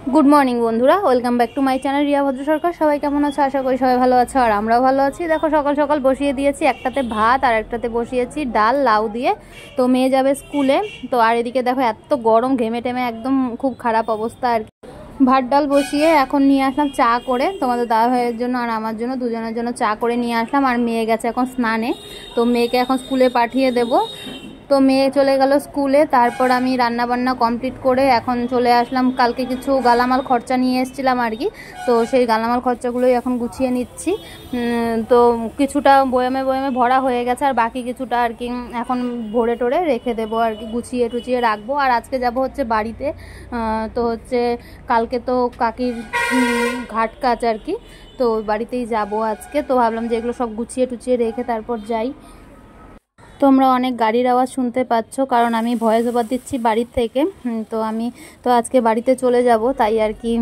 Good morning बंधुरा welcome back to my channel Riya Bhadra Sarkar. सबाई केमन आछो? आशा करी सबाई भालो आछो और आमराओ भालो आछि। देखो सकाल सकाल बसिए दिएछि, एकटाते भात और एकटाते बसिएछि डाल लाउ दिए। तो मेये जाबे स्कूले। तो और एदिके देखो एत गरम घेमे टेमे एकदम खूब खराब अवस्था और भात डाल बसिए एखन निये आसलाम चा करे तोमादेर दादा भाइयेर जोन्नो और आमार जोन्नो दुजोनेर जोन्नो चा करे निये आसलाम। और मेये गेছে এখন स्नाने। तो मेयेके এখন स्कूले पाठिये देबो। तो मेये चले गेल स्कूले। तारपर आमी रान्ना बान्ना कमप्लीट करे एखन चले आसलाम। कालके किछु गालामाल खर्चा निये एसेछिलाम आर कि, तो सेई गालामाल खर्चागुलोई एखन गुछिये निচ্ছি। तो किछुटा बयामे बयामे भरा हये गेছে और बाकी किछुटा आर कि एखन भरे टरे रेखे देबो आर कि, गुछिये टुचिये राखबो। और आजके जाबो होच्छे बाड़ीते। तो होच्छे कालके तो काकिर घाट काज आर कि, तो बाड़ीतेई जाबो आजके। तो भाबलाम जे एगुलो सब गुछिये टुचिये रेखे तारपर जाई। তোমরা অনেক গাড়ির আওয়াজ শুনতে পাচ্ছ কারণ আমি ভয়েস ওভার দিচ্ছি বাড়ির থেকে। তো আমি তো আজকে বাড়িতে চলে যাব, তাই আর কি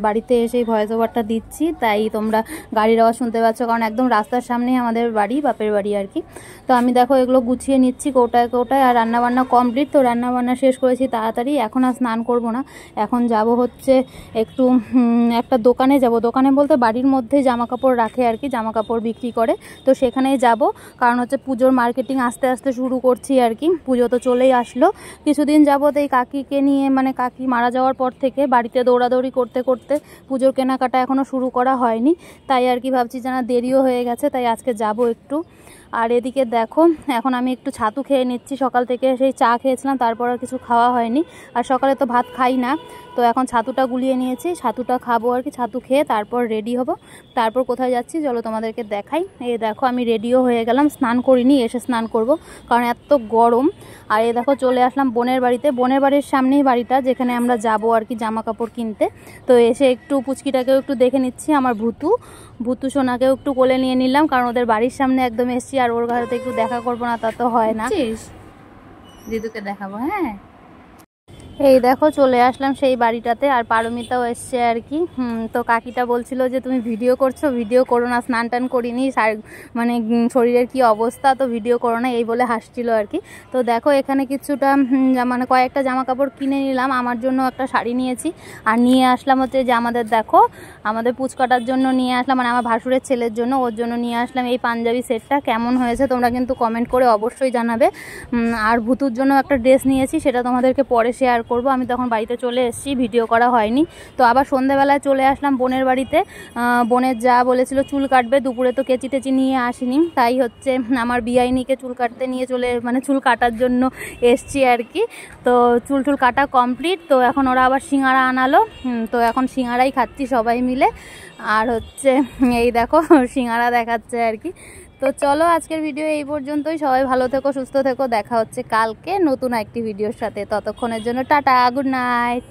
বাড়িতে এসেই ভয়েস ওভারটা দিচ্ছি। তাই তোমরা গাড়ির আওয়াজ শুনতে পাচ্ছ কারণ একদম রাস্তার সামনেই আমাদের বাড়ি, বাপের বাড়ি আর কি। তো আমি দেখো এগুলো গুছিয়ে নিচ্ছি কৌটায় কৌটায়। আর রান্নাবান্না কমপ্লিট। তো রান্নাবান্না শেষ করেছি তাড়াতাড়ি। এখন আর স্নান করব না, এখন যাব হচ্ছে একটু একটা দোকানে যাব। দোকানে বলতে বাড়ির মধ্যে জামা কাপড় রাখে আর কি, জামা কাপড় বিক্রি করে। তো সেখানেই যাব কারণ হচ্ছে পুজোর মার্কেটিং আস্তে আস্তে শুরু করছি আর কি। পুজো তো চলেই আসলো। কিছুদিন যাবত এই কাকিকে নিয়ে মানে কাকি মারা যাওয়ার পর থেকে বাড়িতে দৌড়াদৌড়ি করতে করতে পুজোর কেনাকাটা এখনো শুরু করা হয়নি। তাই আর কি ভাবছি যেন দেরিও হয়ে গেছে, তাই আজকে যাব একটু। আর এদিকে দেখো এখন আমি একটু ছাতু খেয়ে নিচ্ছি। সকাল থেকে সেই চা খেয়েছিলাম, তারপর আর কিছু খাওয়া হয়নি। আর সকালে তো ভাত খাই না, তো এখন ছাতুটা গুলিয়ে নিয়েছি, ছাতুটা খাবো আর কি। ছাতু খেয়ে তারপর রেডি হব। তারপর কোথায় যাচ্ছি চলো তোমাদেরকে দেখাই। এই দেখো আমি রেডিও হয়ে গেলাম, স্নান করিনি, এসে স্নান করব কারণ এত গরম। আর এই দেখো চলে আসলাম বোনের বাড়িতে। বোনের বাড়ির সামনেই বাড়িটা যেখানে আমরা যাব আর কি জামা কাপড় কিনতে। তো এসে একটু পুচকিটাকেও একটু দেখে নিচ্ছি, আমার ভুতু সোনাকেও একটু কোলে নিয়ে নিলাম কারণ ওদের বাড়ির সামনে একদম এসছি। আর ওর ঘরেতে একটু দেখা করবো না তা তো হয় না, দিদুকে দেখাবো। হ্যাঁ এই দেখো চলে আসলাম সেই বাড়িটাতে। আর পারমিতাও এসছে আর কি। তো কাকিটা বলছিল যে তুমি ভিডিও করছো, ভিডিও করো না, স্নান টান করিনি, মানে শরীরের কি অবস্থা, তো ভিডিও করো না, এই বলে হাসছিল আর কি। তো দেখো এখানে কিছুটা মানে কয়েকটা জামা কাপড় কিনে নিলাম। আমার জন্য একটা শাড়ি নিয়েছি আর নিয়ে আসলাম হচ্ছে যে আমাদের দেখো আমাদের পুচকাটার জন্য নিয়ে আসলাম, মানে আমার ভাসুরের ছেলের জন্য, ওর জন্য নিয়ে আসলাম এই পাঞ্জাবি সেটটা। কেমন হয়েছে তোমরা কিন্তু কমেন্ট করে অবশ্যই জানাবে। আর ভুতুর জন্য একটা ড্রেস নিয়েছি, সেটা তোমাদেরকে পরে শেয়ার করব। আমি তখন বাড়িতে চলে এসেছি, ভিডিও করা হয়নি। তো আবার সন্ধ্যাবেলায় চলে আসলাম বোনের বাড়িতে। বোনের যা বলেছিল চুল কাটবে, দুপুরে তো কেচি টেচি নিয়ে আসিনি, তাই হচ্ছে আমার বিআইনিকে চুল কাটতে নিয়ে মানে চুল কাটার জন্য এসছি আর কি। তো চুল কাটা কমপ্লিট। তো এখন ওরা আবার সিঙ্গারা আনালো, তো এখন সিঙ্গারাই খাচ্ছি সবাই মিলে। আর হচ্ছে এই দেখো সিঙ্গারা দেখাচ্ছে আর কি। তো চলো আজকের ভিডিও এই পর্যন্তই। সবাই ভালো থেকো, সুস্থ থেকো। দেখা হচ্ছে কালকে নতুন একটি ভিডিওর সাথে। ততক্ষণের জন্য টাটা, গুড নাইট।